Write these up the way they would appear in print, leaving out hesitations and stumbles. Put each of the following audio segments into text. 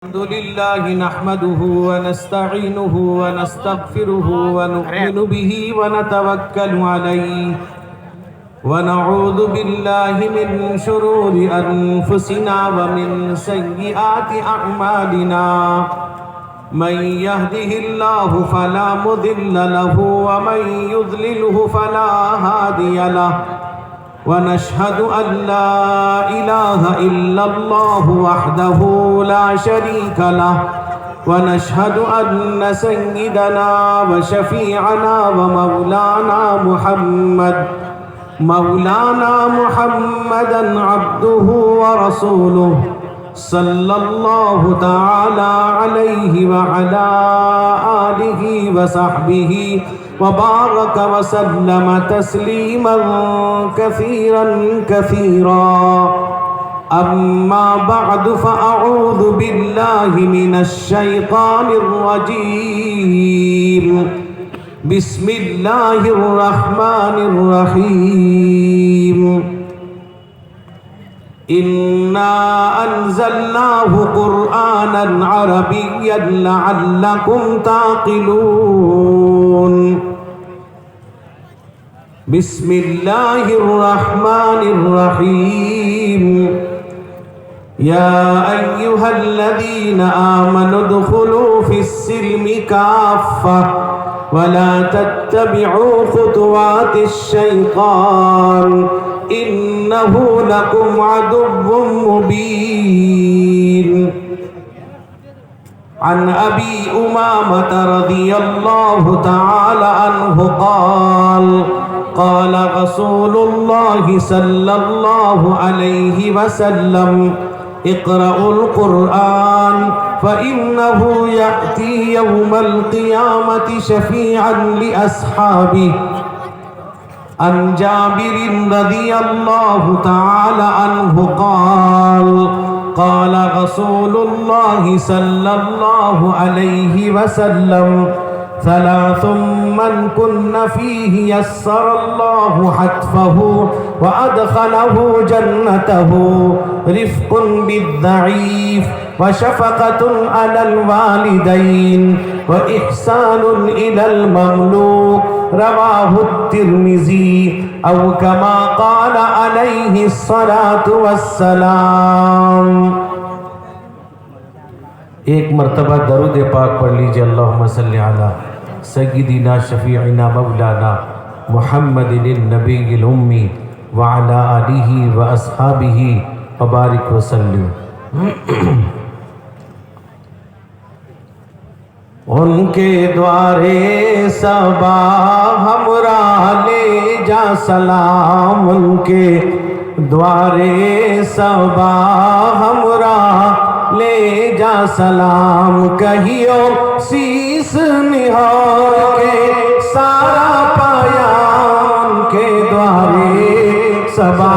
الحمد لله نحمده ونستعينه ونستغفره ونؤمن به ونتوكل عليه ونعوذ بالله من شرور أنفسنا ومن سيئات أعمالنا من يهده الله فلا مضل له ومن يضلله فلا هادي له ونشهد أن لا إله إلا الله وحده لا شريك له ونشهد أن سيدنا وشفيعنا ومولانا محمدا عبده ورسوله صلى الله تعالى عليه وعلى آله وصحبه وبارك وسلم تسليما كثيرا أما بعد فأعوذ بالله من الشيطان الرجيم بسم الله الرحمن الرحيم إنا أنزلناه قرآنا عربيا لعلكم تعقلون بسم الله الرحمن الرحيم يا أيها الذين آمنوا ادخلوا في السلم كافة ولا تتبعوا خطوات الشيطان إنه لكم عدو مبين عن أبي أمامة رضي الله تعالى عنه قال رسول الله صلى الله عليه وسلم اقرأوا القرآن فإنه يأتي يوم القيامة شفيعا لأصحابه عن جابر رضي الله تعالى عنه قال رسول الله صلى الله عليه وسلم ثلاث من كن فيه يسر الله حتفه وأدخله جنته رفق بالضعيف وشفقة على الوالدين وإحسان إلى المملوك رواه الترمذي أو كما قال عليه الصلاة والسلام. ایک مرتبہ درود پاک پڑھ لیجئے. اللہم صلی علی سیدنا شفیعنا مولانا محمد النبی الامی وعلی آلہ واصحابہ وبارک وسلم. ان کے دوارے صبا ہمراہ لے جا سلام. ان کے دوارے صبا ہمراہ لے جا سلام. کہیو سیس نہار کے سارا پایا. ان کے دوارے صبا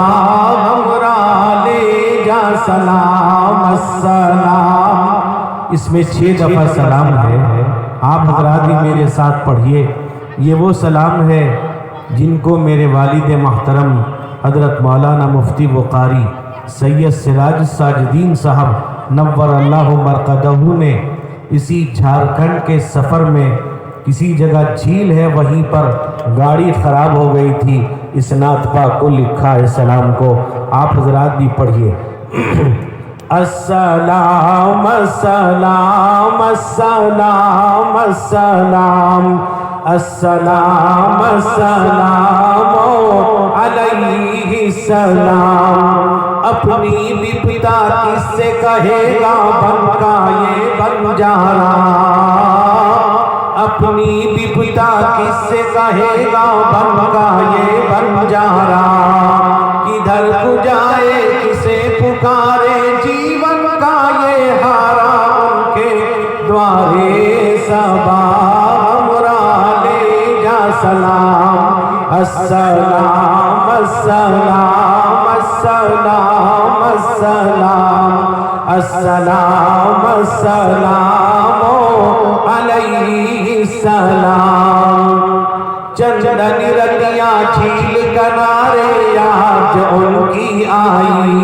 ہمراہ لے جا سلام. السلام. اس میں 6 دفعہ سلام ہے. آپ حضرات بھی میرے ساتھ پڑھیے. یہ وہ سلام ہے جن کو میرے والد محترم حضرت مولانا مفتی وقاری سید سراج الساجدین صاحب نور اللہ مرقدہ نے اسی جھارکھنڈ کے سفر میں کسی جگہ جھیل ہے وہیں پر گاڑی خراب ہو گئی تھی. اس نعت پاک کو لکھا ہے سلام کو. آپ حضرات بھی پڑھیے. السلام السلام السلام السلام السلام السلام علیہ السلام. اپنی بپتا کس سے کہے گا بن کا یہ بنجارا. اپنی بپتا کس سے کہے گا بن کا یہ بنجارا. کدھر کو جائے کسے پکارے جیون کا یہ ہارا. ان کے دوارے صبا ہمراہ لے جا سلام. السلام السلام السلام السلام السلام السلام علیہ السلام. چندن رتیاں جھیل کنارے آج ان کی آئی.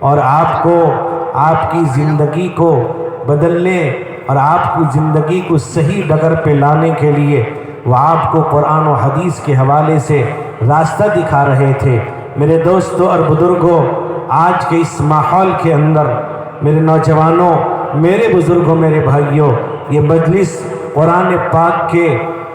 اور آپ کو آپ کی زندگی کو بدلنے اور آپ کی زندگی کو صحیح ڈگر پہ لانے کے لیے وہ آپ کو قرآن و حدیث کے حوالے سے راستہ دکھا رہے تھے۔ میرے دوستوں اور بزرگوں، آج کے اس ماحول کے اندر میرے نوجوانوں، میرے بزرگوں، میرے بھائیوں، یہ مجلس قرآن پاک کے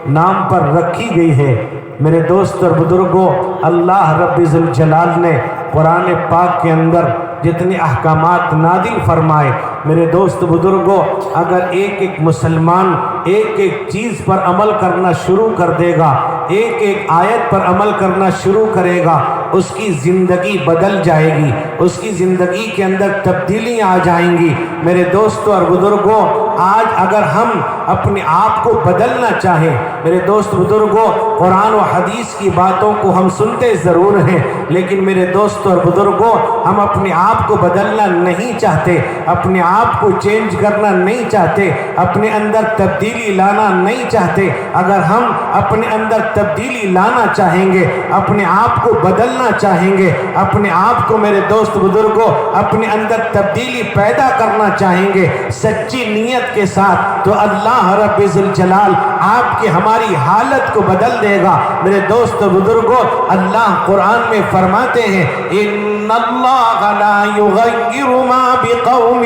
نام پر رکھی گئی ہے۔ میرے دوست اور بزرگوں، اللہ رب ذوالجلال نے قرآن پاک کے اندر جتنے احکامات نازل فرمائے، میرے دوست بزرگوں، اگر ایک ایک مسلمان ایک ایک چیز پر عمل کرنا شروع کر دے گا، ایک ایک آیت پر عمل کرنا شروع کرے گا، اس کی زندگی بدل جائے گی، اس کی زندگی کے اندر تبدیلیاں آ جائیں گی۔ میرے دوستوں اور بزرگوں، آج اگر ہم اپنے آپ کو بدلنا چاہیں، میرے دوست بزرگوں، قرآن و حدیث کی باتوں کو ہم سنتے ضرور ہیں، لیکن میرے دوستوں اور بزرگوں، ہم اپنے آپ کو بدلنا نہیں چاہتے، اپنے آپ کو چینج کرنا نہیں چاہتے، اپنے اندر تبدیلی لانا نہیں چاہتے۔ اگر ہم اپنے اندر تبدیلی لانا چاہیں گے، اپنے آپ کو بدلنا چاہیں گے، اپنے آپ کو میرے دوست بزرگوں اپنے اندر تبدیلی پیدا کرنا چاہیں گے سچی نیت کے ساتھ، تو اللہ رب ذوالجلال آپ کی ہماری حالت کو بدل دے گا۔ میرے دوست بزرگوں، اللہ قرآن میں فرماتے ہیں ان اللہ لا یغیر ما بقوم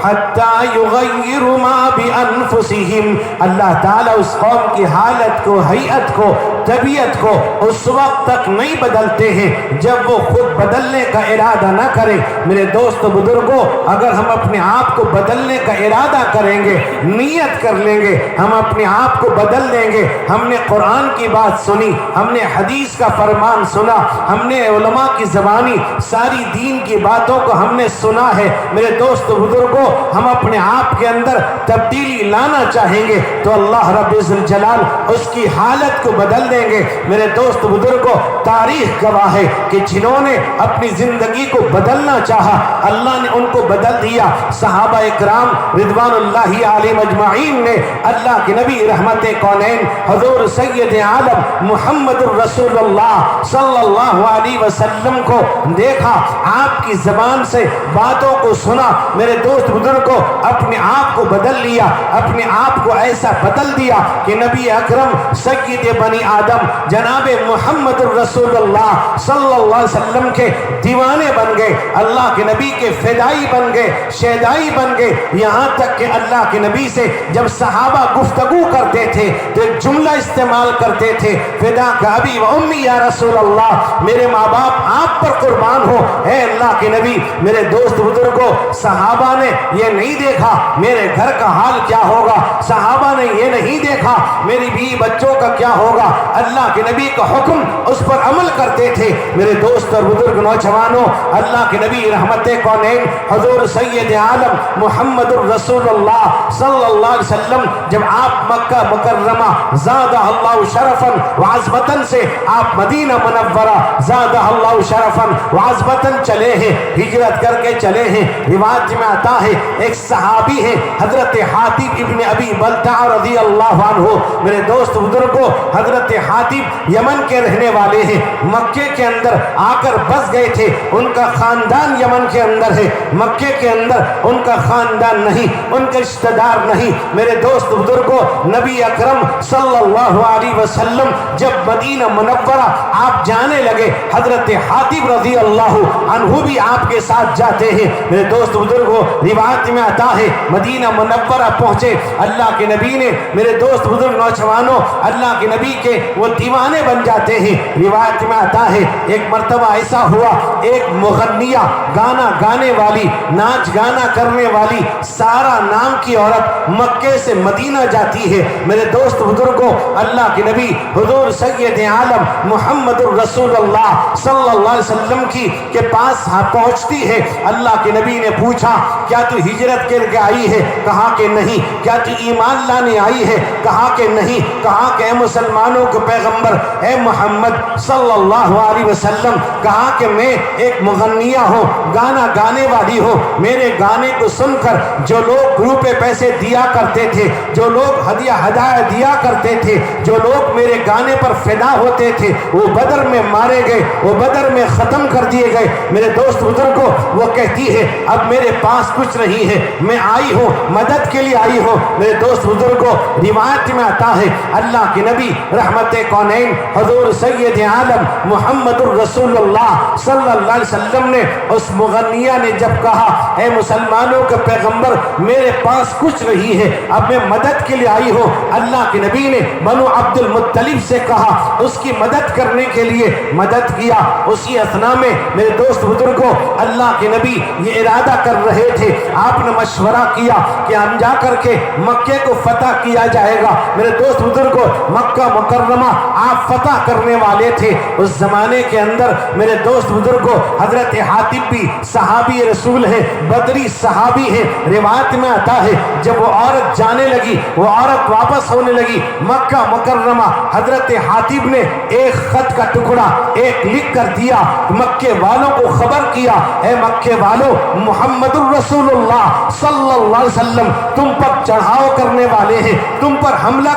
حتی یغیر ما بانفسہم، اللہ تعالیٰ اس قوم کی حالت کو، ہیئت کو، طبیعت کو اس وقت تک نہیں بدلتے ہیں جب وہ خود بدلنے کا ارادہ نہ کریں۔ میرے دوست بزرگوں، اگر ہم اپنے آپ کو بدلنے کا ارادہ کریں گے، نیت کر لیں گے، ہم اپنے آپ کو بدل دیں گے۔ ہم نے قرآن کی بات سنی، ہم نے حدیث کا فرمان سنا، ہم نے علماء کی زبانی ساری دین کی باتوں کو ہم نے سنا ہے۔ میرے دوست بزرگوں، ہم اپنے آپ کے اندر تبدیلی لانا چاہیں گے تو اللہ رب ذوالجلال اس کی حالت کو بدل دیں گے۔ میرے دوست بزرگوں، تاریخ گواہ ہے کہ جنہوں نے اپنی زندگی کو بدلنا چاہا، اللہ نے ان کو بدل دیا۔ صحابہ اکرام رضوان اللہ علیہم اجمعین نے اللہ کے نبی رحمت کونین حضور سید عالم محمد الرسول اللہ صلی اللہ علیہ وسلم کو دیکھا، آپ کی زبان سے باتوں کو سنا۔ میرے دوست بزرگوں، اپنے آپ کو بدل لیا، اپنے آپ کو ایسا بدل دیا کہ نبی اکرم سید بنی آدم جناب محمد الرسول اللہ صلی اللہ علیہ وسلم کے دیوانے بن گئے، اللہ کے نبی کے فدائی بن گئے، شیدائی بن گئے۔ یہاں تک کہ اللہ کے نبی سے جب صحابہ گفتگو کرتے تھے تو ایک جملہ استعمال کرتے تھے، فدا کا ابی و امی یا رسول اللہ، میرے ماں باپ آپ پر قربان ہو اے اللہ کے نبی۔ میرے دوست بزرگوں، صحابہ نے یہ نہیں دیکھا میرے گھر کا حال کیا ہوگا، صحابہ نے یہ نہیں دیکھا میری بیوی بچوں کا کیا ہوگا، اللہ کے نبی کا حکم اس پر عمل کرتے تھے۔ میرے دوست اور بزرگ نوجوانوں، اللہ کے نبی رحمت کونین حضور سید عالم محمد الرسول اللہ صلی اللہ علیہ وسلم جب آپ مکہ مکرمہ زادہ اللہ شرفاً وعظمتاً سے آپ مدینہ منورہ زادہ اللہ شرفاً وعظمتاً چلے ہیں، ہجرت کر کے چلے ہیں۔ روایت میں آتا ہے ایک صحابی ہے حضرت حاتب ابن ابی بلتع رضی اللہ عنہ۔ میرے دوست بزرگوں، حضرت حاتب یمن کے رہنے والے ہیں، مکے کے اندر آ کر بس گئے تھے، ان کا خاندان یمن کے اندر ہے، مکے کے اندر ان کا خاندان نہیں، ان کے رشتہ دار نہیں۔ میرے دوست بزرگوں، نبی اکرم صلی اللہ علیہ وسلم جب مدینہ منورہ آپ جانے لگے، حضرت حاتب رضی اللہ عنہ بھی آپ کے ساتھ جاتے ہیں۔ میرے دوست بزرگوں، روایت میں آتا ہے مدینہ منورہ پہنچے، اللہ کے نبی نے، میرے دوست بزرگ نوجوانوں، اللہ کے نبی کے وہ دیوانے بن جاتے ہیں۔ روایت میں آتا ہے ایک مرتبہ ایسا ہوا، ایک مغنیہ گانا گانے والی، ناچ گانا کرنے والی سارا نام کی عورت مکے سے مدینہ جاتی ہے۔ میرے دوست بزرگوں، اللہ کے نبی حضور سید عالم محمد الرسول اللہ صلی اللہ علیہ وسلم کے پاس پہنچتی ہے۔ اللہ کے نبی نے پوچھا کیا تو ہجرت کر کے آئی ہے؟ کہا کہ نہیں۔ کیا تو ایمان لانے آئی ہے؟ کہا کہ نہیں۔ کہا کہ اے مسلمانوں کے پیغمبر، اے محمد صلی اللہ علیہ وسلم، کہا کہ میں ایک مغنیہ ہوں، گانا گانے والی ہوں۔ میرے گانے کو سن کر جو لوگ روپے پیسے دیا کرتے تھے، جو لوگ ہدایہ دیا کرتے تھے، جو لوگ میرے گانے پر فدا ہوتے تھے، وہ بدر میں مارے گئے، وہ بدر میں ختم کر دیے گئے۔ میرے دوست بزرگوں، وہ کہتی ہے اب میرے پاس کچھ نہیں ہے، میں آئی ہوں، مدد کے لیے آئی ہوں۔ میرے دوست بزرگوں، روایت میں آتا ہے اللہ کے نبی رحمت کونین حضور سید عالم محمد الرسول اللہ صلی اللہ علیہ وسلم نے اس مغنیہ نے جب کہا اے مسلمانوں کے پیغمبر میرے پاس کچھ نہیں ہے، اب میں مدد کے لیے آئی ہوں، اللہ کے نبی نے بنو عبد المطلب سے کہا، اس کی مدد کرنے کے لیے مدد کیا۔ اسی اثناء میں میرے دوست بزرگوں، اللہ کے نبی یہ ارادہ کر رہے تھے، آپ نے مشورہ کیا کہ ہم جا کر کے مکے کو فتح کیا جائے گا۔ میرے دوست بزرگوں، مکہ مکرمہ آپ فتح کرنے والے تھے۔ اس زمانے کے اندر میرے دوست بزرگوں، حضرت حاتب بھی صحابی رسول ہے، بدری صحابی ہے۔ روایت میں آتا ہے جب وہ عورت جانے لگی، وہ عورت واپس ہونے لگی مکہ مکرمہ، حضرت حاتب نے ایک خط کا ٹکڑا ایک لکھ کر دیا، مکے والوں کو خبر کیا، اے مکے والوں، محمد الرسول اللہ صلی اللہ علیہ وسلم تم پر چڑھاؤ کرنے والے ہیں، تم پر حملہ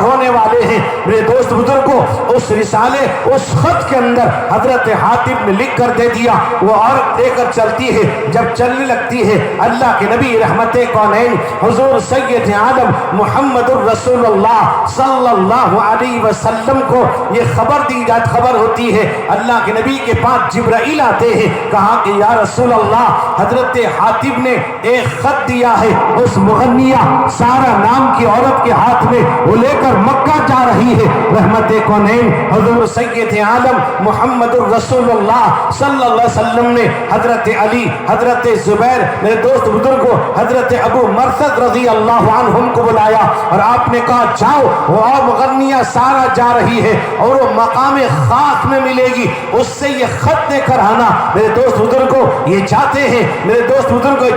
ہونے والے ہیں۔ میرے دوست بزرگوں، اس رسالے اس خط کے اندر حضرت حاتب نے لکھ کر دے دیا۔ وہ عورت لے کر چلتی ہے، جب چلنے لگتی ہے اللہ کے نبی رحمت کونین حضور سید عالم محمد الرسول اللہ صلی اللہ علیہ وسلم کو یہ خبر دی جاتی، خبر ہوتی ہے، اللہ کے نبی کے پاس جبرائیل آتے ہیں، کہا کہ یا رسول اللہ حضرت حاتب نے ایک خط دیا ہے، اس مغنیہ سارا نام کی عورت کے ہاتھ میں، وہ لے کر مکہ جا رہی ہے۔ رحمت کونین حضور سید عالم محمد الرسول اللہ صلی اللہ علیہ وسلم نے حضرت علی، حضرت زبیر، میرے دوست بزرگوں، حضرت ابو مرثد رضی اللہ عنہم کو بلایا اور آپ نے کہا جاؤ، وہ مغنیہ سارا جا رہی ہے اور وہ مقام خاک میں ملے گی، اس سے یہ خط دے کر آنا۔ میرے دوست بزرگوں یہ جاتے ہیں، میرے دوست بزرگوں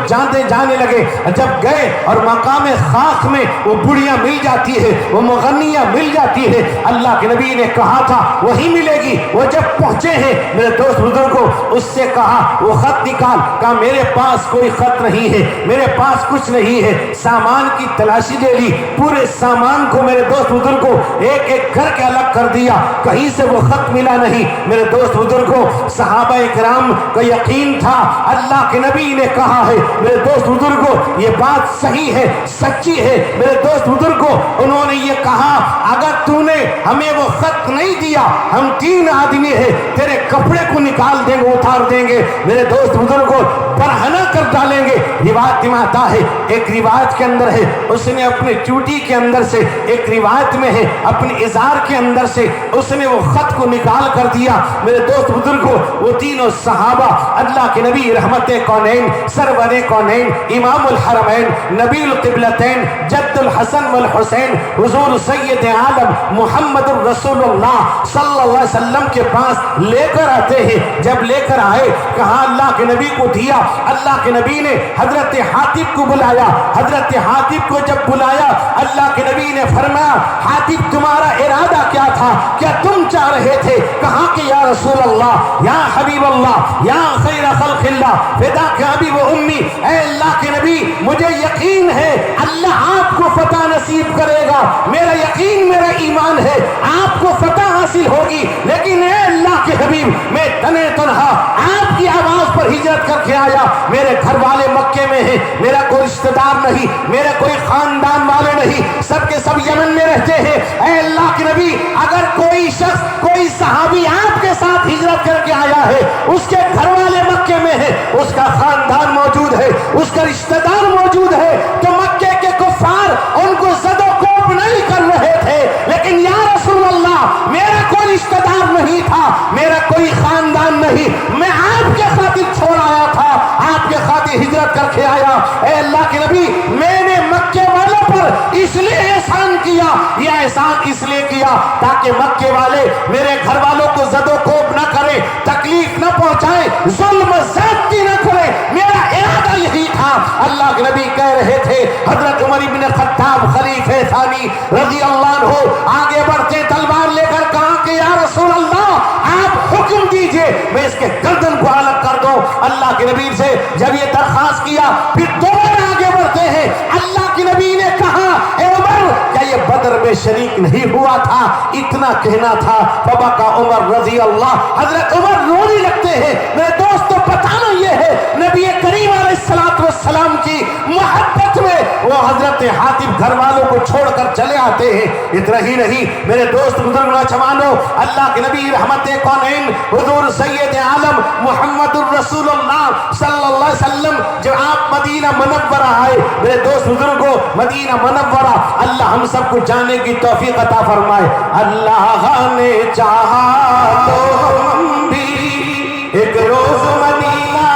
جانے لگے، جب گئے اور مقام خاک میں وہ بڑھیاں مل جاتی ہے، وہ مغنیہ مل جاتی ہے، اللہ کے نبی نے کہا تھا وہی ملے گی۔ وہ جب پہنچے ہیں میرے دوست بزرگوں، اس سے کہا وہ خط نکال، کہا میرے پاس کوئی خط نہیں ہے، میرے پاس کچھ نہیں ہے۔ سامان کی تلاشی لے لی، پورے سامان کو میرے دوست بزرگوں ایک ایک گھر کے الگ کر دیا، کہیں سے وہ خط ملا نہیں۔ میرے دوست بزرگوں، صحابہ کرام کا یقین تھا اللہ کے نبی نے کہا ہے، میرے دوست بزرگوں یہ بات صحیح ہے، سچی ہے۔ میرے دوست بزرگوں، انہوں نے یہ کہا اگر تو نے ہمیں وہ خط نہیں دیا، ہم 3 آدمی ہیں، تیرے کپڑے کو نکال دیں گے، اتار دیں گے، میرے دوست بزرگوں برہنہ کر ڈالیں گے۔ روایت میں آتا ہے، ایک روایت کے اندر ہے اس نے اپنے چوٹی کے اندر سے، ایک روایت میں ہے اپنے ازار کے اندر سے اس نے وہ خط کو نکال کر دیا۔ میرے دوست بزرگوں، وہ تینوں صحابہ اللہ کے نبی رحمت کونین سرور کونین امام الحرمین نبی القبلتین جد الحسن والحسین حضور سید عالم محمد الرسول اللہ صلی اللہ علیہ وسلم کے پاس لے کر آتے ہیں۔ جب لے کر آئے، کہا اللہ کے نبی کو دیا، اللہ کے نبی نے حضرت حاتب کو بلایا۔ حضرت حاتب کو جب بلایا، اللہ کے نبی نے فرمایا حاتب تمہارا ارادہ کیا تھا، کیا تم چاہ رہے تھے؟ کہا کہ یا رسول اللہ، یا حبیب اللہ، یا خیر خلق اللہ، فداک ابی و امی، اے اللہ کے نبی مجھے یقین ہے اللہ آپ کو فتح نصیب کرے گا، میرا یقین، میرا ایمان ہے آپ کو فتح حاصل ہوگی، لیکن اے اللہ کے حبیب میں تنے تنہا آپ کی آواز پر ہجرت کر کے آیا، میرے گھر والے مکے میں ہیں، میرا کوئی رشتہ دار نہیں، میرا کوئی خاندان والے نہیں، سب کے سب یمن میں رہتے ہیں۔ اے اللہ کے نبی اگر کوئی شخص، کوئی صحابی آپ کے ساتھ ہجرت کر کے آیا ہے، اس کے گھر والے مکے میں ہیں، اس کا خاندان موجود ہے، اس کا رشتہ دار موجود ہے، تو مکے کے کفار ان کو زد و کوب نہیں کر رہے تھے، لیکن یا رسول اللہ میرا کوئی رشتہ دار نہیں تھا، میرا کوئی خاندان نہیں، میں آپ کے خاطر چھوڑ آیا تھا، آپ کے خاطر ہجرت کر کے آیا۔ اے اللہ کے نبی میں نے مکے والوں پر اس لیے احسان کیا، یہ احسان اس لیے کیا تاکہ مکے والے میرے گھر والوں کو زد و کوب نہ کریں، تکلیف نہ پہنچائیں، ظلم و زیادتی نہ کریں، میرا ارادہ یہی تھا۔ اللہ کے نبی کہہ رہے تھے، حضرت عمر بن خطاب خلیفہ ثانی رضی اللہ عنہ آگے بڑھتے تلوار لے کر کہا کہ یا رسول اللہ آپ حکم دیجئے میں اس کے گردن کو الگ کر دوں۔ اللہ کے نبی سے جب یہ درخواست کیا پھر دوبارہ آگے بڑھتے ہیں، اللہ کے نبی نے کہا اے عمر کیا یہ بدر میں شریک نہیں ہوا تھا؟ اتنا کہنا تھا بابا کا عمر رضی اللہ، حضرت عمر رونے لگتے ہیں۔ میرے دوستو بتانا یہ ہے نبی کریم علیہ السلام کی محبت میں وہ حضرت حاتب گھر والوں کو چھوڑ کر چلے آتے ہیں۔ اتنا ہی نہیں میرے دوست بزرگ نوجوانوں، اللہ کے نبی رحمت کونین حضور سید عالم محمد الرسول اللہ صلی اللہ علیہ وسلم جب آپ مدینہ منورہ آئے، میرے دوست بزرگوں مدینہ منورہ اللہ ہم سب کو جانے کی توفیق عطا فرمائے۔ اللہ نے چاہا تو ہم بھی ایک روز مدینہ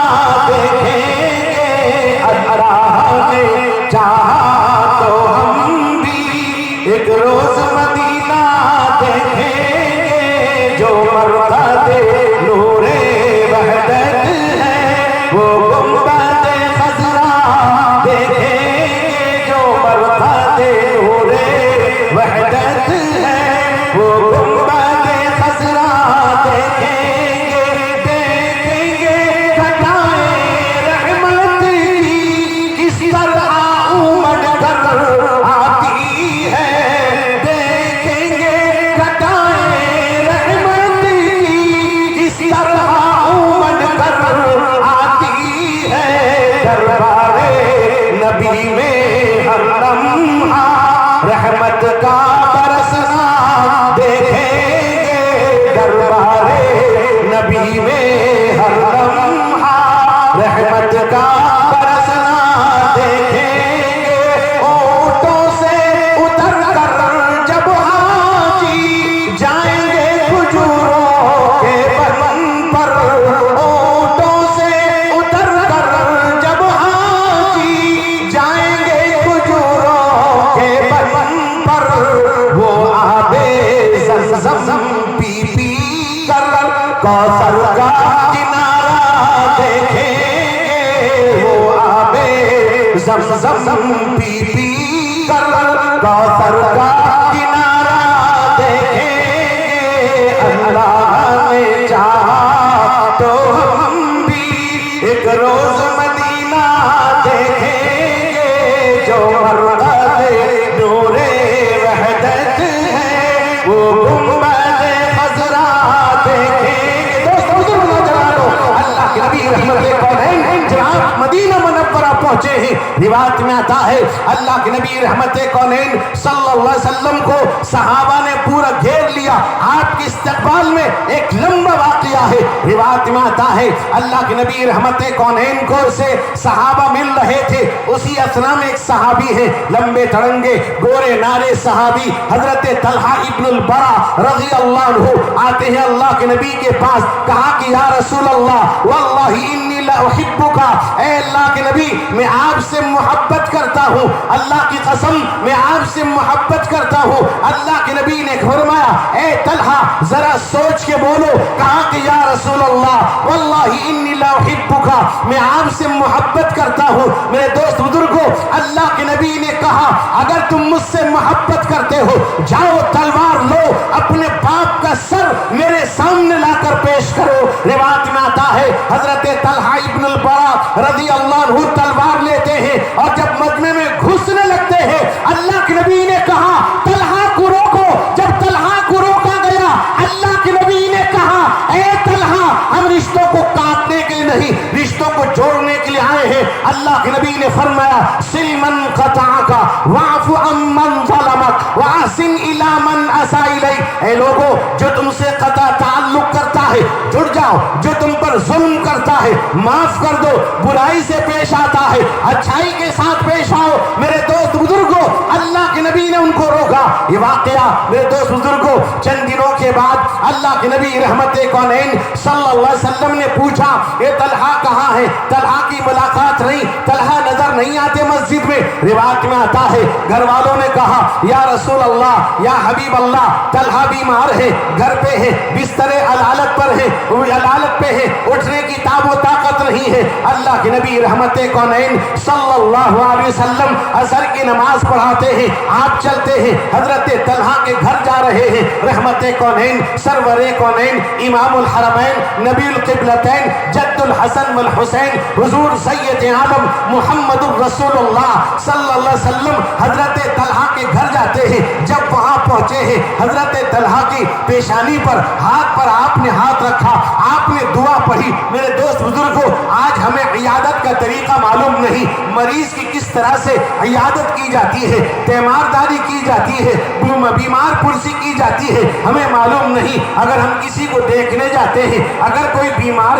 دیکھیں گے، اللہ نے چاہا تو ہم بھی ایک روز مدینہ دیکھیں گے، جو مرتد نور وحدت ہے وہ گنبد خضرا دیکھیں گے، جو مرتد نور وحدت ہے وہ گنبد خضرا دیکھیں گے، دیکھیں گے گھٹائیں رحمت کی کس طرح امڈ کر آتی ہے، دیکھیں گے گھٹائیں رحمت کی کس طرح امڈ کر آتی ہے، دربار نبی میں ہر لمحہ رحمت کا برسنا دیکھیں گے، دربار نبی میں ہر لمحہ رحمت کا برسنا دیکھیں گے، اونٹوں سے اتر کر جب حاجی جائیں گے کھجوروں کے بن پر، اونٹوں سے اتر کر جب حاجی جائیں گے کھجوروں کے بن پر، وہ آب زمزم پی پی کر کوثر کا کنارہ دیکھیں گے، وہ آب زمزم پی پی کر کوثر کا کنارہ دیکھیں گے، اللہ نے چاہا تو ہم بھی ایک روز مدینہ دیکھیں گے، جو مرتد نور وحدت ہے وہ گنبد خضرا دیکھیں گے۔ دوستو بزرگ نوجوانوں، اللہ کے نبی رحمت کونین جب مدینہ منورہ پہنچے ہیں، روایت میں آتا ہے اللہ کے نبی رحمت کونین صلی اللہ علیہ وسلم کو صحابہ نے پورا گھیر لیا۔ آپ کے استقبال میں ایک لمبا واقعہ ہے، روایت میں آتا ہے اللہ کے نبی رحمت کونین کو سے صحابہ مل رہے تھے، اسی اثنا میں ایک صحابی ہے لمبے تڑنگے گورے نارے صحابی حضرت طلحہ ابن البرا رضی اللہ عنہ آتے ہیں اللہ کے نبی کے پاس، کہا کہ یا رسول اللہ واللہ انی لأحبک، اے اللہ کے نبی میں آپ سے محبت کرتا ہوں، اللہ کی قسم میں آپ سے محبت کرتا ہوں۔ اللہ کے نبی نے فرمایا اے طلحہ ذرا سوچ کے بولو، کہا کہ یا رسول اللہ واللہ انی لأحبک، میں آپ سے محبت کرتا ہوں۔ میرے دوست بزرگوں اللہ کے نبی نے کہا اگر تم مجھ سے محبت کرتے ہو جاؤ تلوار لو، اپنے باپ کا سر میرے سامنے لا کر پیش کرو۔ روایت میں آتا ہے حضرت طلحہ ابن البرا رضی اللہ عنہ تلوار لیتے ہیں اور جب مجمع میں گھسنے لگتے ہیں اللہ کے نبی نے کہا طلحہ کو روکو۔ جب طلحہ کو روکا گیا اللہ کے نبی نے کہا اے طلحہ ہم رشتوں کو کاٹنے کے لیے نہیں رشتوں کو جوڑنے کے لیے آئے ہیں۔ اللہ کے نبی نے فرمایا سل من قطعک واعف عمن ظلمک واحسن الی من اساء الیک، اے لوگوں جو تم سے قطع تعلق کرتا ہے جڑ جاؤ، جو تم پر ظلم کرتا ہے معاف کر دو، برائی سے پیش آتا ہے اچھائی کے ساتھ پیش آؤ۔ میرے دوست بزرگوں اللہ کے نبی نے ان کو روکا۔ یہ واقعہ میرے دوست بزرگوں چند دنوں کے بعد اللہ کے نبی رحمت کونین صلی اللہ علیہ وسلم نے پوچھا یہ طلحہ کہاں ہے؟ طلحہ کی ملاقات نہیں، طلحہ نظر نہیں آتے مسجد میں۔ میں روایت میں آتا ہے گھر والوں نے کہا یا رسول اللہ یا حبیب اللہ طلحہ بیمار ہے، گھر پہ ہے، بستر علالت پر ہے، علالت پہ ہے، اٹھنے کی تاب و طاقت نہیں ہے۔ اللہ کے نبی رحمت کونین صلی اللہ علیہ وسلم عصر کی نماز پڑھاتے ہیں، آپ چلتے ہیں، حضرت طلحہ کے گھر جا رہے ہیں۔ رحمت کونین سرور کونین امام الحرمین نبی القبلتین جد الحسن والحسین حضور سید عالم محمد الرسول اللہ صلی اللہ علیہ وسلم حضرت طلحہ کے گھر جاتے ہیں۔ جب وہاں پہنچے ہیں حضرت طلحہ کی پیشانی پر آپ نے ہاتھ رکھا، آپ نے دعا پڑھی۔ میرے دوست بزرگوں، آج ہمیں عیادت کا طریقہ معلوم نہیں، مریض کی کس طرح سے عیادت کی جاتی ہے، تیمارداری کی جاتی ہے، بیمار پرسی کی جاتی ہے، ہمیں معلوم نہیں۔ اگر ہم کسی کو دیکھنے جاتے ہیں، اگر کوئی بیمار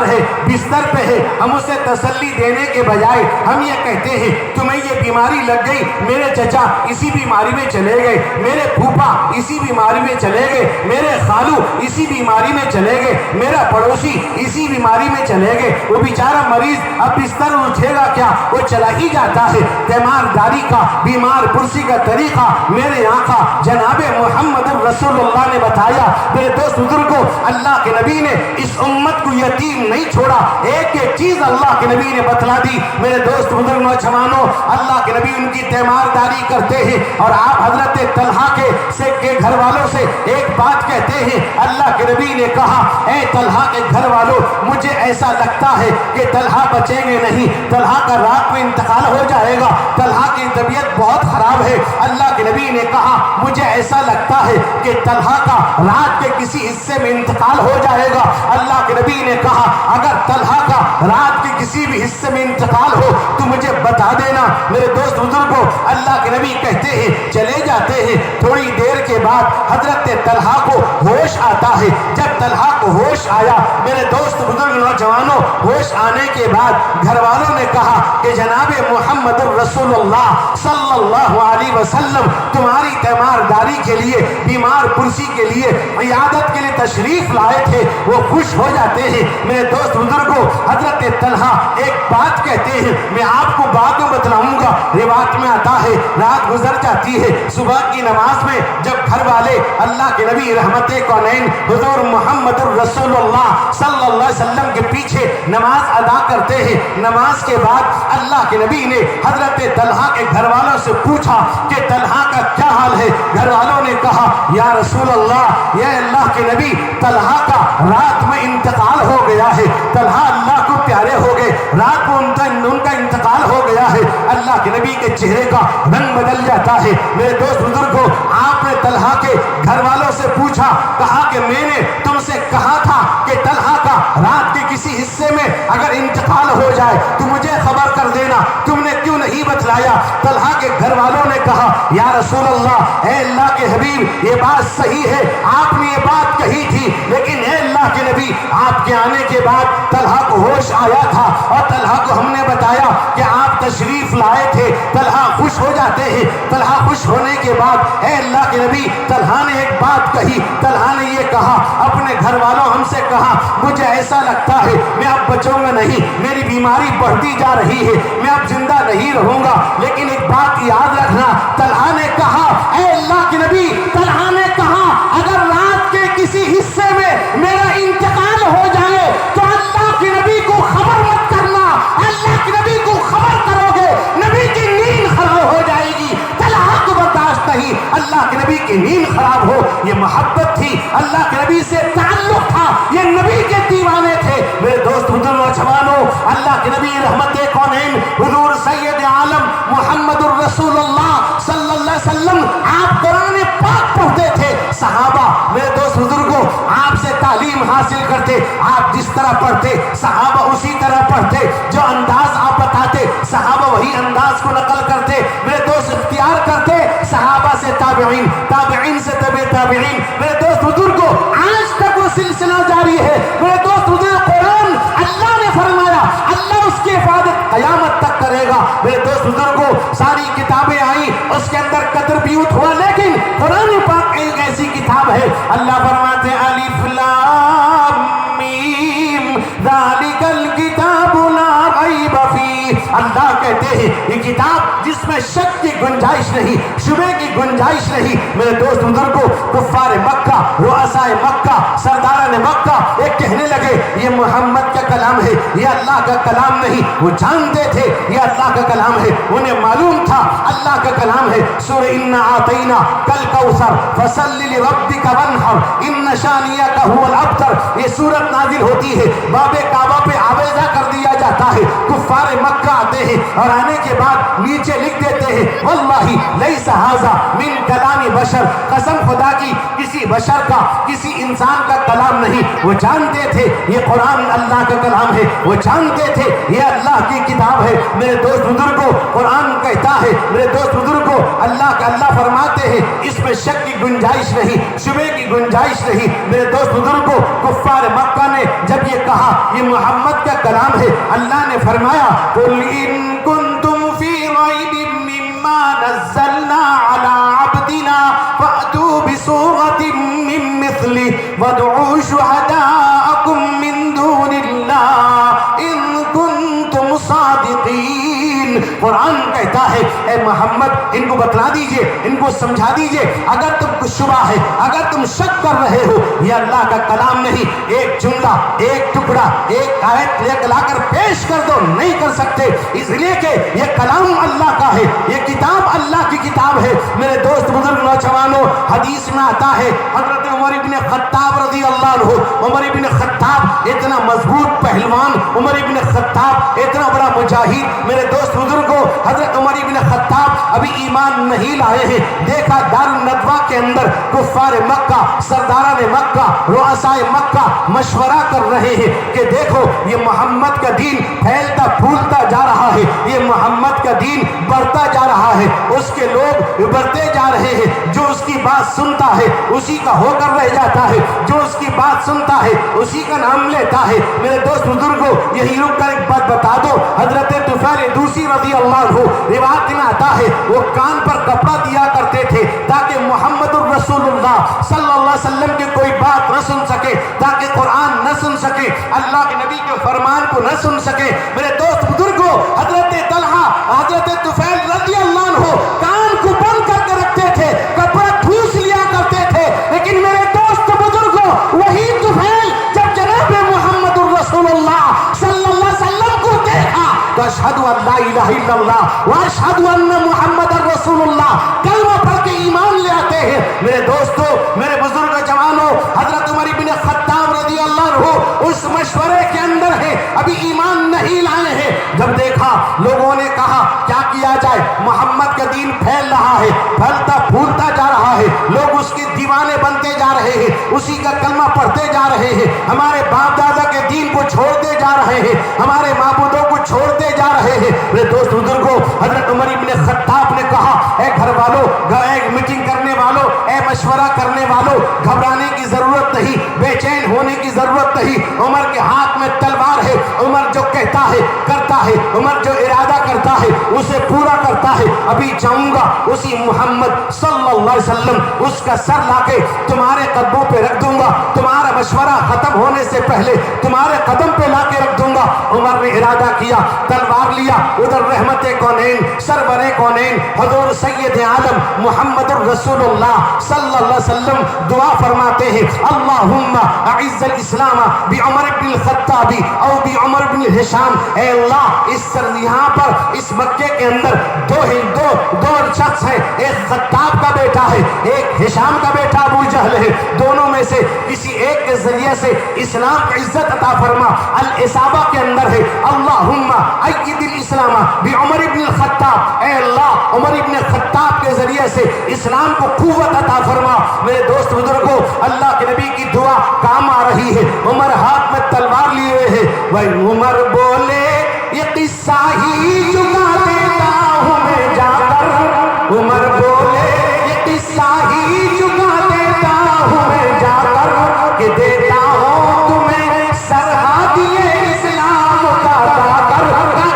ہے بستر پہ ہے، ہم اسے تسلی دینے کے بجائے ہم یہ کہتے ہیں تمہیں یہ بیماری لگ گئی، میرے چچا اسی بیماری میں چلے گئے، میرے پھوپھا اسی بیماری میں چلے گئے، میرے خالو اسی بیماری میں چلے گئے، میرا پڑوسی اسی بیماری میں چلے گئے، وہ بیچارہ مریض اب بستر اٹھے گا کیا، وہ چلا ہی جاتا ہے۔ تیمارداری کا بیمار پرسی کا طریقہ میرے آقا جناب محمد رسول اللہ نے بتایا۔ میرے دوست بزرگوں، اللہ کے نبی نے اس امت کو یتیم نہیں چھوڑا، ایک ایک چیز اللہ کے نبی نے بتلا دی۔ میرے دوست بزرگ نوجوانوں، اللہ کے نبی ان کی تیمارداری کرتے ہیں اور آپ حضرت طلحہ کے گھر والوں سے ایک بات کہتے ہیں۔ اللہ کے نبی نے کہا اے طلحہ کے گھر والوں، مجھے ایسا لگتا ہے کہ طلحہ بچیں گے نہیں، طلحہ کا رات میں انتقال ہو جائے گا، طلحہ کی طبیعت بہت خراب ہے۔ اللہ کے نبی نے کہا مجھے ایسا لگتا ہے کہ طلحہ کا رات کے کسی حصے میں انتقال ہو جائے گا۔ اللہ کے نبی نے کہا اگر طلحہ کا رات کے کسی بھی حصے میں انتقال ہو تو مجھے بتا دینا۔ میرے دوست بزرگوں، اللہ کے نبی کہتے ہیں چلے جاتے ہیں۔ تھوڑی دیر کے بعد حضرت طلحہ کو ہوش آتا ہے۔ جب طلحہ کو ہوش آیا، میرے دوست بزرگ نوجوانوں، ہوش آنے کے بعد گھر والوں نے کہا کہ جناب محمد الرسول اللہ صلی اللہ علیہ وسلم تمہاری تیمارداری کے لیے، بیمار پرسی کے لیے، عیادت کے لیے تشریف لائے تھے، وہ خوش ہو جاتے ہیں۔ میرے دوست بزرگوں، حضرت طلحہ ایک بات کہتے ہیں، میں آپ کو بعد میں بتلاؤں گا۔ روایت میں آتا ہے رات گزر جاتی ہے، صبح کی نماز میں جب گھر والے اللہ کے نبی رحمت کونین حضور محمد الرسول اللہ صلی اللہ علیہ وسلم کے پیچھے نماز ادا کرتے ہیں، نماز کے بعد اللہ کے نبی نے حضرت طلحہ کے گھر والوں سے پوچھا کہ طلحہ کا کیا حال ہے؟ گھر والوں نے کہا یا رسول اللہ، یا اللہ کے نبی، طلحہ کا رات میں انتقال ہو گیا ہے، طلحہ اللہ کو پیارے ہو گئے، رات کو ان کا انتقال ہو گیا ہے۔ اللہ کے نبی کے چہرے کا رنگ بدل جاتا ہے۔ میرے دوست بزرگوں، آپ نے طلحہ کے گھر والوں سے پوچھا، کہا کہ میں نے تم سے کہا تھا کہ طلحہ کا رات کے کسی حصے میں اگر انتقال ہو جائے تو مجھے خبر کر دینا، تم نے کیوں نہیں بتلایا؟ طلحہ کے گھر والوں نے کہا یا رسول اللہ، اے اللہ کے حبیب، یہ بات صحیح ہے، آپ نے یہ بات کہی تھی، لیکن اے اللہ کے نبی، آپ کے آنے کے بعد طلحہ کو ہوش آیا تھا اور طلحہ کو ہم نے بتایا کہ آپ تشریف لائے تھے، طلحہ خوش ہو جاتے ہیں۔ طلحہ خوش ہونے کے بعد اے اللہ کے نبی، طلحہ نے ایک بات کہی، طلحہ نے یہ کہا، اپنے گھر والوں ہم سے کہا مجھے ایسا لگتا ہے میں اب بچوں گا نہیں، میری بیماری بڑھتی جا رہی ہے، میں اب زندہ نہیں رہوں گا، لیکن ایک بات یاد رکھنا، طلحہ نے کہا اے اللہ کے نبی، طلحہ نے کہا اگر رات کے کسی حصے میں میرا انتقال ہو جائے تو اللہ کے نبی کو خبر مت کرنا، اللہ کے نبی کو خبر کرو گے نبی کی نیند خراب ہو جائے گی۔ طلحہ کو برداشت نہیں اللہ کے نبی کی نیند خراب ہو، یہ محبت تھی، اللہ کے نبی سے تعلق تھا، یہ نبی کے دیوانے تھے۔ میرے دوست بزرگ نوجوانوں، اللہ کے نبی رحمت کونین حضور سید عالم محمد الرسول اللہ صلی اللہ علیہ وسلم آپ قرآن پاک پڑھتے تھے، صحابہ میرے دوست بزرگوں آپ سے تعلیم حاصل کرتے، آپ جس طرح پڑھتے صحابہ اسی طرح پڑھتے، جو انداز آپ بتاتے صحابہ وہی انداز کو نقل کرتے، میرے دوست اختیار کرتے صحابہ سے تابعین، تابعین سے تبع تابعین۔ میرے دوست بزرگوں آج تک وہ سلسلہ جاری ہے۔ میرے دوست بزرگ قرآن اللہ نے فرمایا اللہ اس کی حفاظت قیامت تک کرے گا۔ میرے دوست بزرگوں ساری کتابیں آئیں، اس کے اندر کنٹریبیوٹ ہوا، لیکن قرآن پاک ایک ایسی کتاب ہے، اللہ فرماتے ہیں الف لام میم ذالک الکتاب لا ریب فیہ، اللہ کہتے ہیں یہ کتاب جس میں شک کی گنجائش نہیں، شبہ کی گنجائش نہیں۔ میرے دوست بزرگوں، کفار مکہ، رؤسائے مکہ، سرداران مکہ ایک کہنے لگے یہ محمد کا کلام ہے، یہ اللہ کا کلام نہیں۔ وہ جانتے تھے یہ اللہ کا کلام ہے، انہیں معلوم تھا اللہ کا کلام ہے۔ سورہ انا آتینا کل کوثر فصل لربک وانحر ان شانئک هو الابتر، یہ سورت نازل ہوتی ہے، باب کعبہ پہ آویزہ کر دیا جاتا ہے۔ کفار مکہ آتے ہیں اور آنے کے بعد نیچے لکھ دیتے ہیں واللہ لیس ھذا من کلام بشر، قسم خدا کی کسی بشر کا، کسی انسان کا کلام نہیں۔ وہ جانتے تھے یہ قرآن اللہ کا کلام ہے، وہ جانتے تھے یہ اللہ کی کتاب ہے۔ میرے دوست بزرگوں، قرآن کہتا ہے، میرے دوست بزرگوں، اللہ فرماتے ہیں اس میں شک کی گنجائش نہیں، شبہ کی گنجائش نہیں۔ میرے دوست بزرگوں، کفار مکہ نے جب یہ کہا یہ محمد کا کلام ہے، اللہ نے فرمایا قل ان کنتم فی ریب مما نزلنا علی عبدنا فأتوا بسورۃ من مثلہ وادعوا شہداءکم من دون اللہ ان کنتم صادقین۔ قرآن کہتا ہے اے محمد ان کو بتلا دیجئے، ان کو سمجھا دیجئے، اگر تم کو شبہ ہے، اگر تم شک کر رہے ہو یہ اللہ کا کلام نہیں، ایک جملہ، ایک ٹکڑا، ایک آیت لے لا کر پیش کر دو، نہیں کر سکتے، اس لیے کہ یہ کلام اللہ کا ہے، یہ کتاب اللہ کی کتاب ہے۔ میرے دوست بزرگ نوجوانوں، حدیث میں آتا ہے حضرت عمر ابن خطاب رضی اللہ عنہ، عمر ابن خطاب اتنا مضبوط پہلوان، عمر ابن خطاب اتنا بڑا مجاہد۔ میرے دوست بزرگوں، حضرت عمر ابن خطاب ابھی ایمان نہیں لائے ہیں، دیکھا دار الندوہ کے اندر کفار مکہ، سرداران مکہ، رؤسائے مکہ مشورہ کر رہے ہیں کہ دیکھو یہ محمد کا دین پھیلتا پھولتا جا رہا ہے، یہ محمد کا دین بڑھتا جا رہا ہے، اس کے لوگ بڑھتے جا رہے ہیں، جو اس کی بات سنتا ہے اسی کا ہو کر رہ جاتا ہے، جو اس کی بات سنتا ہے اسی کا نام لیتا ہے۔ میرے دوست بزرگوں، یہی رک کر ایک بات بتا دو، حضرت طفیل دوسی رضی اللہ عنہ روایت میں آتا ہے وہ کان پر کپڑا دیا کرتے تھے تاکہ محمد الرسول اللہ صلی اللہ علیہ وسلم کی کوئی بات نہ سن سکے، تاکہ قرآن نہ سن سکے، اللہ کے نبی کے فرمان کو نہ سن سکے۔ میرے دوست بزرگوں، حضرت طلحہ، حضرت طفیل رضی اللہ عنہ کان کو بند کر کے رکھتے تھے، کپڑا ٹھوس لیا کرتے تھے، لیکن میرے دوست بزرگوں وہی طفیل جب جناب محمد الرسول اللہ صلی اللہ علیہ وسلم کو دیکھا تو اشہد ان لا الہ الا اللہ واشہد ان محمد الرسول اللہ کلمہ پڑھ کے ایمان لے آتے ہیں۔ میرے دوستو، میرے بزرگ جوانوں، حضرت عمر بن خطاب رضی اللہ عنہ اس مشورے کے اندر ہے، ابھی ایمان نہیں لائے ہیں۔ جب دیکھا لوگوں نے کہا کیا کیا جائے، محمد کا دین پھیل رہا ہے، پھلتا پھولتا جا رہا ہے، لوگ اس کے دیوانے بنتے جا رہے ہیں، اسی کا کلمہ پڑھتے جا رہے ہیں، ہمارے باپ دادا کے دین کو چھوڑتے جا رہے ہیں، ہمارے معبودوں کو چھوڑتے جا رہے ہیں۔ میرے دوست بزرگوں، حضرت عمر بن خطاب نے کہا اے گھر والوں، اے میٹنگ کرنے والوں، اے مشورہ کرنے والوں، گھبرانے کی ضرورت نہیں، بے چین ہونے کی ضرورت نہیں، عمر کے ہاتھ میں تلوار ہے، عمر جو کہتا ہے کرتا ہے، عمر جو ارادہ کرتا ہے اسے پورا کرتا ہے۔ ابھی جاؤں گا اسی محمد صلی اللہ علیہ وسلم اس کا سر لا کے تمہارے قدموں پہ رکھ دوں گا، تمہارا مشورہ ختم ہونے سے پہلے تمہارے قدم پہ لا کے رکھ دوں گا۔ عمر نے ارادہ کیا، تلوار لیا، ادھر رحمت کونین، سرور کونین، حضور سید عالم محمد الرسول اللہ صلی اللہ علیہ وسلم دعا فرماتے ہیں اللہم اعز الاسلام بعمر بن الخطاب او بعمر بن ہشام۔ اے اللہ یہاں پر اس مکے کے اندر دو شخص ہیں، ایک خطاب کا بیٹا ہے، ایک ہشام کا بیٹا ابو جہل ہے، دونوں میں سے کسی ایک کے ذریعے سے اسلام کی عزت عطا فرما۔ الاصابہ کے اندر ہے اللہم اید الاسلام بعمر بن الخطاب، اے اللہ عمر بن الخطاب کے ذریعے سے اسلام کو قوت عطا فرما۔ میرے دوست بزرگوں، اللہ کے نبی کی دعا کام آ رہی ہے، عمر ہاتھ میں تلوار لیے ہوئے ہے، وہ عمر بولے یہ قصہ ہی چکا دیتا ہوں میں جا کر، عمر بولے یہ قصہ ہی چکا دیتا ہوں میں جا کر، کہ دیتا ہوں تمہیں سرحدی اسلام کا جا کر۔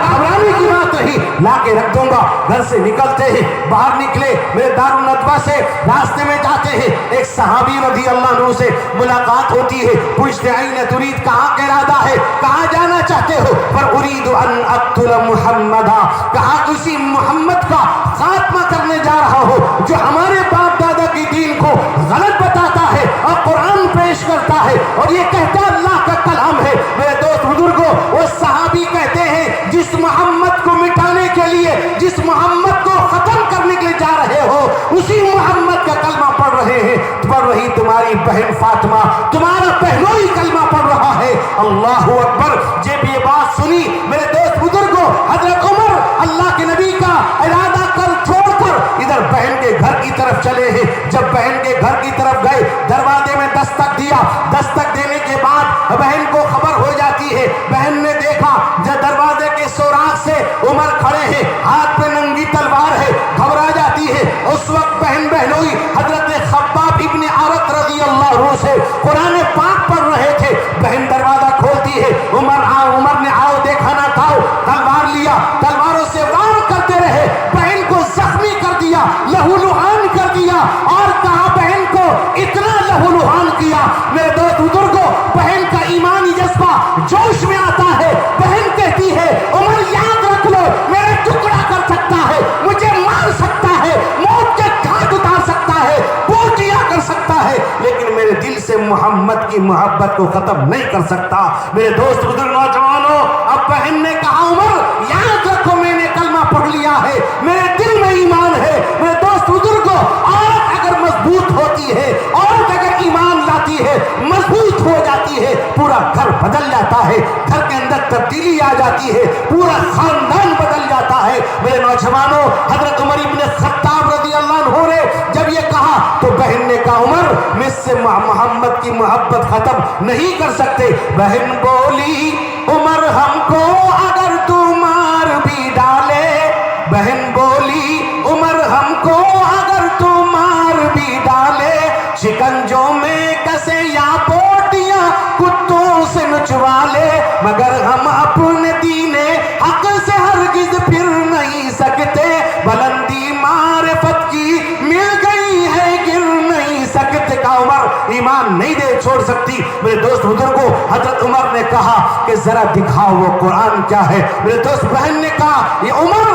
گھبرانے کی بات نہیں، لا کے رکھ دوں گا گھر سے نکلتے ہیں، باہر نکلے میرے دارالندوہ سے راستے میں جاتے ہیں، ایک صحابی رضی اللہ عنہ سے ملاقات ہوتی ہے، پوچھتے ہیں این ترید، کہاں کا ارادہ ہے، کہاں جانا چاہتے ہو؟ پر ارید ان اقتل محمدا، کہا کسی محمد کا خاتمہ کرنے جا رہا ہو جو ہمارے باپ دادا کی دین کو غلط بتاتا ہے اور قرآن پیش کرتا ہے اور یہ کہتا اللہ کا کلام ہے۔ میرے دوست بزرگوں، وہ صحابی کہتے ہیں جس محمد کو مٹانے کے لیے، جس محمد کو ختم کرنے کے لیے جا رہے ہو، اسی محمد کا کلمہ پڑھ رہے ہیں، پڑھ رہی تمہاری بہن فاطمہ، تمہارا بہنوئی کلمہ پڑھ رہا ہے۔ اللہ اکبر۔ جب یہ بات سنی میرے دوست بزرگوں، حضرت عمر اللہ کے نبی کا ارادہ کر چھوڑ کر ادھر بہن کے گھر کی طرف چلے ہیں۔ جب بہن کے گھر کی طرف گئے، دروازے میں دستک دیا، دستک دینے کے بعد بہن کو خبر ہو جاتی ہے۔ بہن نے دیکھا جب دروازے کے سوراخ سے عمر کھڑے ہیں، ہاتھ پہ ننگی تلوار ہے، گھبرا جاتی ہے۔ اس وقت بہن بہنوئی حضرت خباب ابن عارت رضی اللہ عنہ سے قرآن پاک پڑھ رہے تھے۔ بہن دروازہ کھولتی ہے، عمر نے آؤ دیکھا نہ تھاؤ، تلوار لیا، تلواروں سے وار کرتے رہے، بہن کو زخمی کر دیا، لہو لہان کر دیا، اور کہا بہن کو اتنا لہو لہان کیا۔ میرے دوست بزرگوں، بہن کا ایمانی جذبہ جوش میں آتا ہے، بہن کہتی ہے عمر یاد رکھ لو، میرے ٹکڑا کر سکتا ہے، مجھے مار سکتا ہے، موت کے گھاٹ اتار سکتا ہے، بوٹیاں کر سکتا ہے، لیکن میرے دل سے محمد کی محبت کو ختم نہیں کر سکتا۔ میرے دوست بزرگ نوجوانوں، اب بہن نے کہا عمر یاد رکھو میں نے کلمہ پڑھ لیا ہے، میرے دل میں ایمان ہے۔ میرے دوست بزرگوں، عورت اگر مضبوط ہوتی ہے، عورت اگر ایمان لاتی ہے، مضبوط ہو جاتی ہے، پورا گھر بدل جاتا ہے، گھر کے اندر تبدیلی آ جاتی ہے، پورا خاندان بدل جاتا ہے۔ میرے نوجوانوں، حضرت عمر ابن خطاب رضی اللہ عنہ نے جب یہ کہا تو بہن نے کہا عمر مجھ سے محمد کی محبت ختم نہیں کر سکتے۔ بہن بولی عمر ہم کو اگر تو مار بھی ڈالے، بہن بولی عمر ہم کو اگر تو مار بھی ڈالے، شکنجوں میں کسے یا بوٹیاں کتوں سے نچوا لے، مگر ہم اپنے دین حق سے ہرگز پھر نہیں سکتے، بلندی معرفت کی مل گئی ہے گر نہیں سکتے۔ کا عمر ایمان نہیں دے چھوڑ سکتی۔ میرے دوست بزرگوں، حضرت عمر نے کہا کہ ذرا دکھاؤ وہ قرآن کیا ہے۔ میرے دوست بہن نے کہا یہ عمر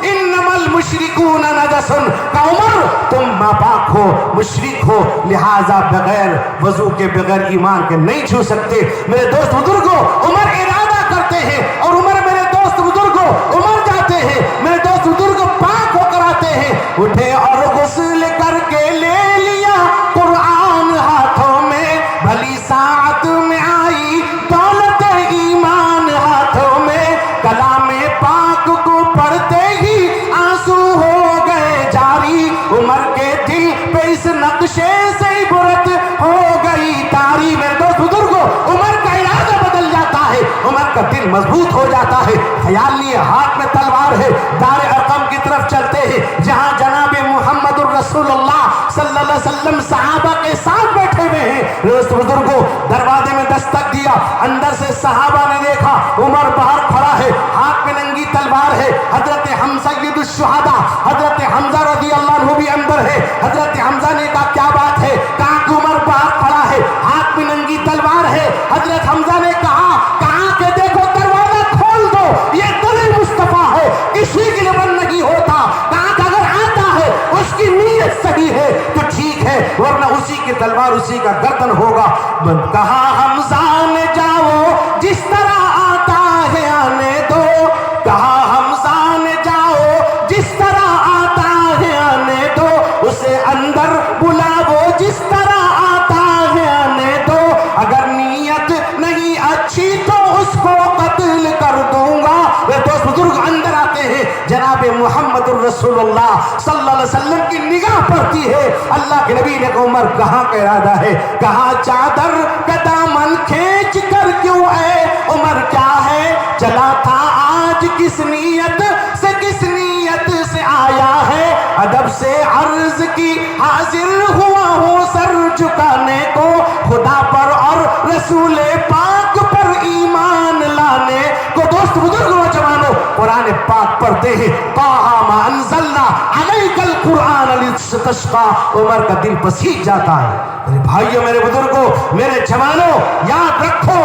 انما المشرکون نجس، کہ عمر تم ناپاک ہو، مشرک ہو، لہذا بغیر وضو کے بغیر ایمان کے نہیں چھو سکتے۔ میرے دوست بزرگوں، عمر ارادہ کرتے ہیں اور عمر میرے دوست بزرگوں عمر جاتے ہیں، میرے دوست بزرگوں پاک ہو کر آتے ہیں، اٹھے اور غسل کر کے لے لیا قرآن ہاتھوں میں، بھلی ساعت میں آئی دولت ایمان ہاتھوں میں، کلام پاک کو پڑھتے ہی آنسو ہو گئے جاری، عمر کے دل پہ اس نقشے سے عبرت ہو گئی تاری۔ میرے دوست بزرگوں، عمر کا ارادہ بدل جاتا ہے، عمر کا دل مضبوط ہو جاتا ہے۔ خیال لیے ہاتھ میں تلوار ہے، دار ارقم کی طرف چلتے ہیں جہاں جناب محمد الرسول اللہ صلی اللہ علیہ وسلم صحابہ کے ساتھ بیٹھے ہوئے ہیں۔ دوست بزرگوں، دروازے میں دستک دیا، اندر سے صحابہ نے دیکھا عمر باہر کھڑا ہے، ہاتھ میں ننگی تلوار ہے، حضرت حمزہ سید الشہداء حضرت حمزہ رضی اللہ عنہ بھی اندر ہے۔ حضرت حمزہ نے کہا کیا بات ہے؟ کہا کہ عمر باہر کھڑا ہے، ہاتھ میں ننگی تلوار ہے۔ حضرت حمزہ نے کہا کہ دیکھو دروازہ کھول دو، یہ دل مصطفیٰ ہے، کسی کے لیے بند نہیں ہوتا۔ کہا کہ اگر آتا ہے اس کی نیت صحیح ہے تو ٹھیک ہے، ورنہ اسی کی تلوار اسی کا گردن ہوگا۔ کہا حمزہ نے جاؤ جس طرح آتا ہے آنے دو، کہا حمزہ نے جاؤ جس طرح آتا ہے آنے دو، اسے اندر بلاو جس طرح آتا ہے آنے دو، اگر نیت نہیں اچھی تو اس کو قتل کر دوں گا۔ دوست بزرگ اندر آتے ہیں، جناب محمد الرسول اللہ صلی اللہ علیہ وسلم کی نگاہ پڑتی ہے۔ اللہ کے نبی نے کہا عمر کہاں کا ارادہ ہے؟ کہا چادر کا دامن کھینچ کر کیوں اے عمر کیا ہے؟ چلا تھا آج کس نیت سے آیا ہے؟ ادب سے عرض کی حاضر ہوا ہوں سر جھکانے کو، خدا پر اور رسول پاک پر ایمان لانے کو۔ دوست بزرگ نوجوانوں، قرآن پاک پڑھ پڑھتے ہیں طٰہَ مَا أَنزَلْنَا عَلَيْكَ الْقُرْآنَ لِتَشْقَىٰ، عمر کا دل پسیج جاتا ہے۔ میرے بھائیوں، میرے بزرگوں، میرے جوانوں، یاد رکھو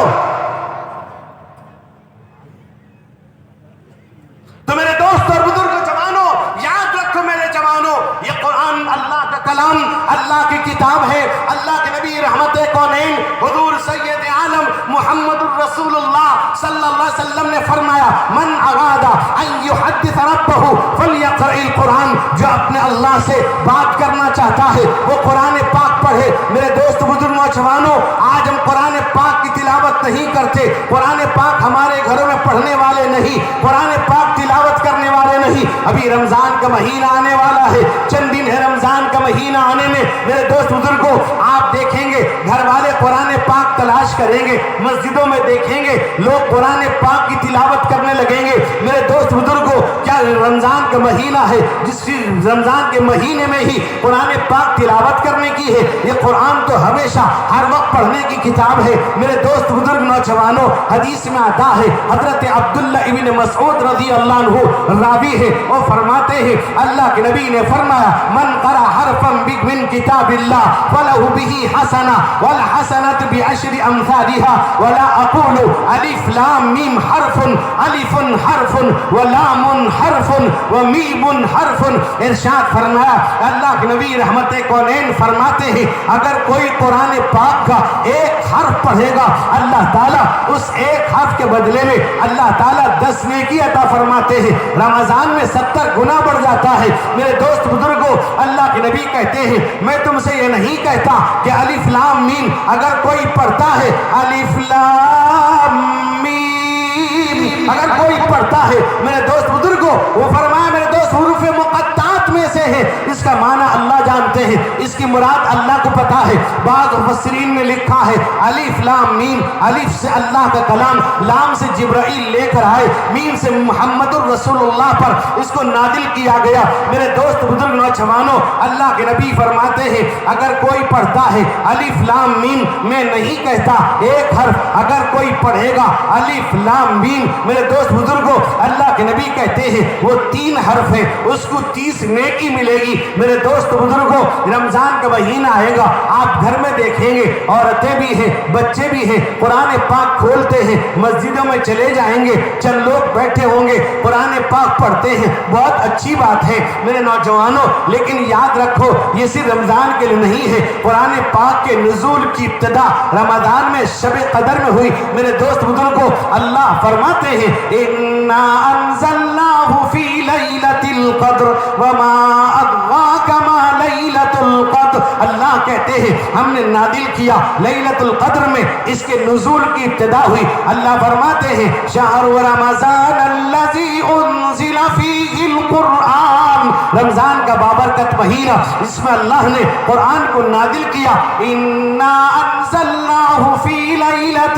تو میرے دوست اور بزرگوں، جوانوں، یاد رکھو میرے جوانوں، یہ قرآن اللہ کا کلام، اللہ کی کتاب ہے۔ اللہ کے نبی رحمت کونین حضور سید عالم محمد الرسول اللہ صلی اللہ علیہ وسلم نے فرمایا من اراد ان یحدث ربہ فلیقرأ القرآن، جو اپنے اللہ سے بات کرنا چاہتا ہے وہ قرآن پاک پڑھے۔ میرے دوست بزرگ نوجوانوں، آج ہم قرآن پاک کی تلاوت نہیں کرتے، قرآن پاک ہمارے گھروں میں پڑھنے والے نہیں، قرآن پاک تلاوت کرنے والے نہیں۔ ابھی رمضان کا مہینہ آنے والا ہے، چند دن ہے رمضان کا مہینہ آنے میں۔ میرے دوست بزرگوں، آپ دیکھیں گے گھر والے قرآن پاک تلاش کریں گے، مسجدوں میں دیکھیں گے لوگ قرآن پاک کی تلاوت کرنے لگیں گے۔ میرے دوست بزرگوں، کیا رمضان کا مہینہ ہے جس رمضان کے مہینے میں ہی قرآن پاک تلاوت کرنے کی ہے؟ یہ قرآن تو ہمیشہ ہر وقت پڑھنے کی کتاب ہے۔ میرے دوست بزرگ نوجوانوں، حدیث میں آتا ہے، حضرت عبداللہ ابن مسعود رضی اللہ عنہ راوی ہے، وہ فرماتے ہیں اللہ کے نبی نے فرمایا من قرأ حرفا من کتاب اللہ فلہ بہ حسنہ والحسنۃ بعشر امثالها ولا اقول الف لام میم حرف الف حرف ولام حرف ومیم حرف۔ ارشاد فرمایا اللہ کے نبی رحمت کونین فرماتے ہیں اگر کوئی قرآن پاک کا ایک حرف پڑھے گا، اللہ تعالیٰ اس ایک حرف کے بدلے میں اللہ تعالیٰ 10 نیکی عطا فرماتے ہیں۔ رمضان میں 70 گنا بڑھ جاتا ہے۔ میرے دوست بزرگوں، اللہ کے نبی کہتے ہیں میں تم سے یہ نہیں کہتا کہ الف لام میم اگر کوئی پڑھتا ہے الف لام میم اگر کوئی پڑھتا ہے، میرے دوست بزرگوں، وہ فرمایا میرے دوست حروف مقطعات میں سے ہے، اس کا معنی اللہ جانتے ہیں، اس کی مراد اللہ کو پتا ہے۔ بعض مفسرین نے لکھا ہے الف لام میم، الف سے اللہ کا کلام، لام سے جبرائیل لے کر آئے، میم سے محمد الرسول اللہ پر اس کو نازل کیا گیا۔ میرے دوست بزرگ نوجوانوں، اللہ کے نبی فرماتے ہیں اگر کوئی پڑھتا ہے الف لام میم، میں نہیں کہتا ایک حرف، اگر کوئی پڑھے گا الف لام میم، میرے دوست بزرگوں، اللہ کے نبی کہتے ہیں وہ 3 حرف ہے، اس کو 30 نیکی ملے گی۔ میرے دوست بزرگوں، رمضان کا مہینہ آئے گا، آپ گھر میں دیکھیں گے عورتیں بھی ہیں، بچے بھی ہیں، قرآن پاک کھولتے ہیں، مسجدوں میں چلے جائیں گے، چند لوگ بیٹھے ہوں گے قرآن پاک پڑھتے ہیں، بہت اچھی بات ہے میرے نوجوانوں، لیکن یاد رکھو یہ صرف رمضان کے لیے نہیں ہے۔ قرآن پاک کے نزول کی ابتدا رمضان میں شب قدر میں ہوئی۔ میرے دوست بزرگوں، اللہ فرماتے ہیں اِنَّا أَنزَلْنَاهُ فِي لَيْلَةِ الْقَدْرِ وَمَا أَدْرَاكَ مَا لَيْلَةُ الْقَدْرِ۔ اللہ کہتے ہیں ہم نے نازل کیا لیلۃ القدر میں، اس کے نزول کی ابتدا ہوئی۔ اللہ فرماتے ہیں شہر رمضان الذی انزل فیہ القرآن، رمضان کا بابرکت مہینہ، اس میں اللہ نے قرآن کو نازل کیا۔ اِنَّا أَنزَلْنَاهُ فِي لَيْلَةٍ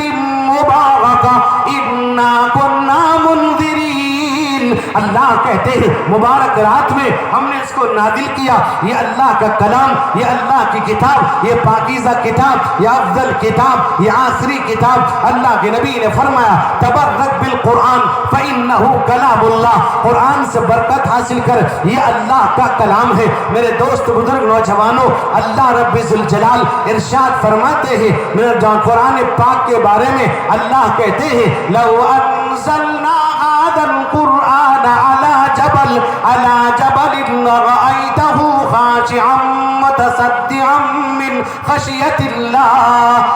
مُبَارَكَةٍ اِنَّا كُنَّا مُنذِرِينَ۔ اللہ کہتے ہیں مبارک رات میں ہم نے اس کو نازل کیا۔ یہ اللہ کا کلام، یہ اللہ کی کتاب، یہ پاکیزہ کتاب، یہ افضل کتاب، یہ آخری کتاب۔ اللہ کے نبی نے فرمایا تبرک بالقرآن فإنه کلام اللہ، قرآن سے برکت حاصل کر، یہ اللہ کا کلام ہے۔ میرے دوست بزرگ نوجوانوں، اللہ رب ذوالجلال ارشاد فرماتے ہیں میرے قرآن پاک کے بارے میں، اللہ کہتے ہیں لو انزلنا هذا القرآن على جبل لرأيته خاشعا متصدعا من خشية الله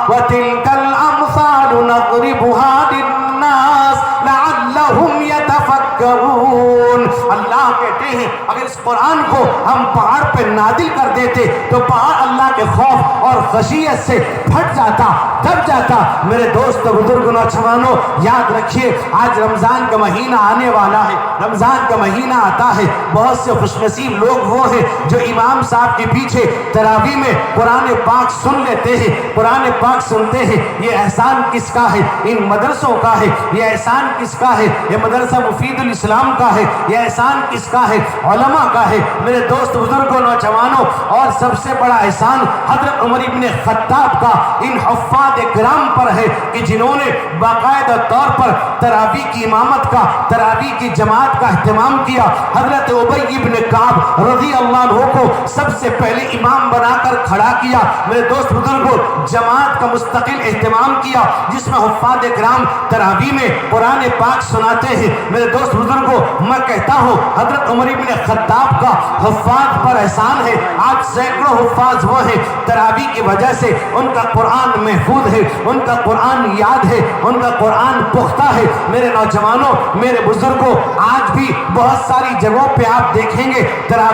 وتلك الأمثال نضربها للناس لعلهم يتفكرون۔ اللہ کہتے ہیں اگر اس قرآن کو ہم پہاڑ پہ نازل کر دیتے تو پہاڑ اللہ کے خوف اور خشیت سے پھٹ جاتا، دب جاتا۔ میرے دوست بزرگ نوجوانوں، یاد رکھیے آج رمضان کا مہینہ آنے والا ہے، رمضان کا مہینہ آتا ہے، بہت سے خوش نصیب لوگ وہ ہیں جو امام صاحب کے پیچھے تراویح میں قرآن پاک سن لیتے ہیں، قرآن پاک سنتے ہیں۔ یہ احسان کس کا ہے؟ ان مدرسوں کا ہے۔ یہ احسان کس کا ہے؟ یہ مدرسہ مفید الاسلام کا ہے۔ یہ احسان کس کا ہے؟ علماء کا ہے۔ میرے دوست بزرگوں نوجوانوں، اور سب سے بڑا احسان حضرت عمر ابن خطاب کا ان حفاظ کرام پر ہے کہ جنہوں نے باقاعدہ طور پر تراویح کی امامت کا، تراویح کی جماعت کا اہتمام کیا۔ حضرت ابی بن کعب رضی اللہ عنہ کو سب سے پہلے امام بنا کر کھڑا کیا۔ میرے دوست بزرگوں، جماعت کا مستقل اہتمام کیا جس میں حفاظ کرام تراویح میں قرآن پاک سناتے ہیں۔ میرے دوست بزرگوں، میں کہتا ہوں حضرت عمر بن خطاب کا حفاظ پر احسان ہے۔ آج سینکڑوں حفاظ وہ ہیں، تراویح کی وجہ سے ان کا قرآن محفوظ ہے، ان کا قرآن یاد ہے، ان کا قرآن پختہ ہے۔ میرے نوجوانوں، میرے بزرگوں، آج بھی بہت ساری جگہوں پہ آپ دیکھیں گے تراویح